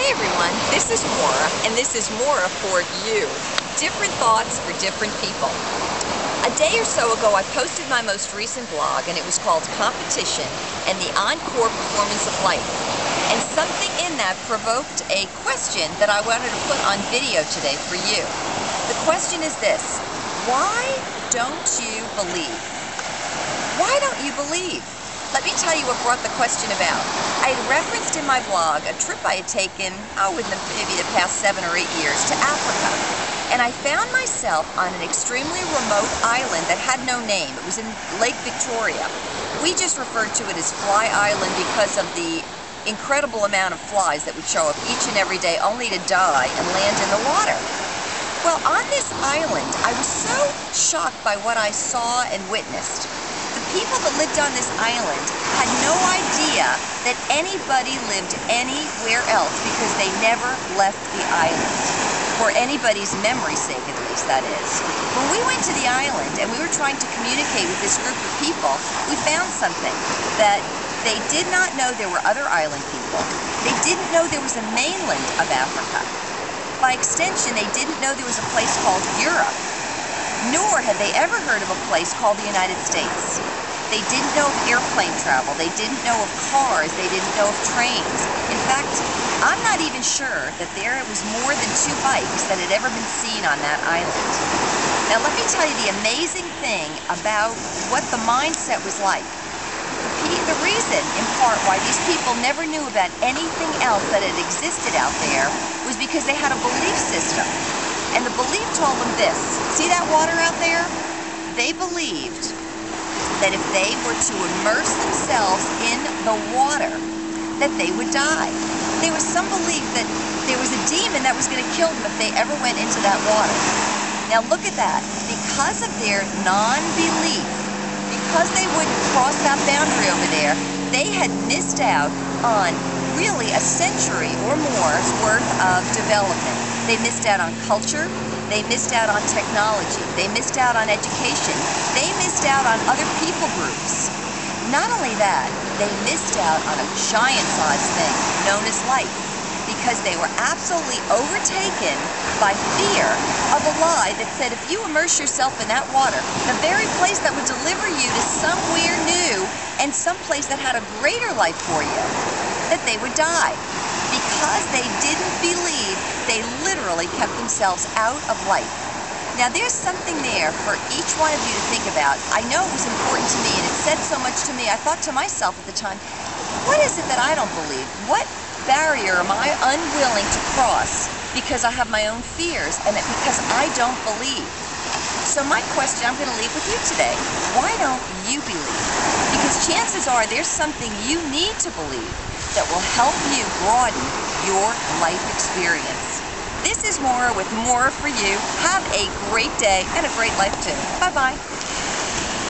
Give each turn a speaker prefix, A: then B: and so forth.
A: Hey everyone, this is Maura, and this is Maura4u. Different thoughts for different people. A day or so ago I posted my most recent blog, and it was called Competition and the Encore Performance of Life. And something in that provoked a question that I wanted to put on video today for you. The question is this: why don't you believe? Why don't you believe? Let me tell you what brought the question about. I had referenced in my blog a trip I had taken, within maybe the past 7 or 8 years, to Africa. And I found myself on an extremely remote island that had no name. It was in Lake Victoria. We just referred to it as Fly Island because of the incredible amount of flies that would show up each and every day only to die and land in the water. Well, on this island, I was so shocked by what I saw and witnessed. The people that lived on this island had no idea that anybody lived anywhere else because they never left the island. For anybody's memory's sake, at least, that is. When we went to the island and we were trying to communicate with this group of people, we found something that they did not know there were other island people. They didn't know there was a mainland of Africa. By extension, they didn't know there was a place called Europe. Nor had they ever heard of a place called the United States. They didn't know of airplane travel. They didn't know of cars. They didn't know of trains. In fact, I'm not even sure that there was more than 2 bikes that had ever been seen on that island. Now let me tell you the amazing thing about what the mindset was like. The reason, in part, why these people never knew about anything else that had existed out there was because they had a belief system. And the belief told them this: see that water out there? They believed that if they were to immerse themselves in the water, that they would die. There was some belief that there was a demon that was going to kill them if they ever went into that water. Now look at that. Because of their non-belief, because they wouldn't cross that boundary over there, they had missed out on really a century or more's worth of development. They missed out on culture, they missed out on technology, they missed out on education, they missed out on other people groups. Not only that, they missed out on a giant-sized thing known as life, because they were absolutely overtaken by fear of a lie that said if you immerse yourself in that water, the very place that would deliver you to somewhere new and someplace that had a greater life for you, that they would die. Because they didn't believe, they literally kept themselves out of life. Now there's something there for each one of you to think about. I know it was important to me and it said so much to me. I thought to myself at the time, what is it that I don't believe? What barrier am I unwilling to cross because I have my own fears and because I don't believe? So my question I'm going to leave with you today: why don't you believe? Because chances are there's something you need to believe that will help you broaden your life experience. This is Maura with Maura4u. Have a great day and a great life too. Bye-bye.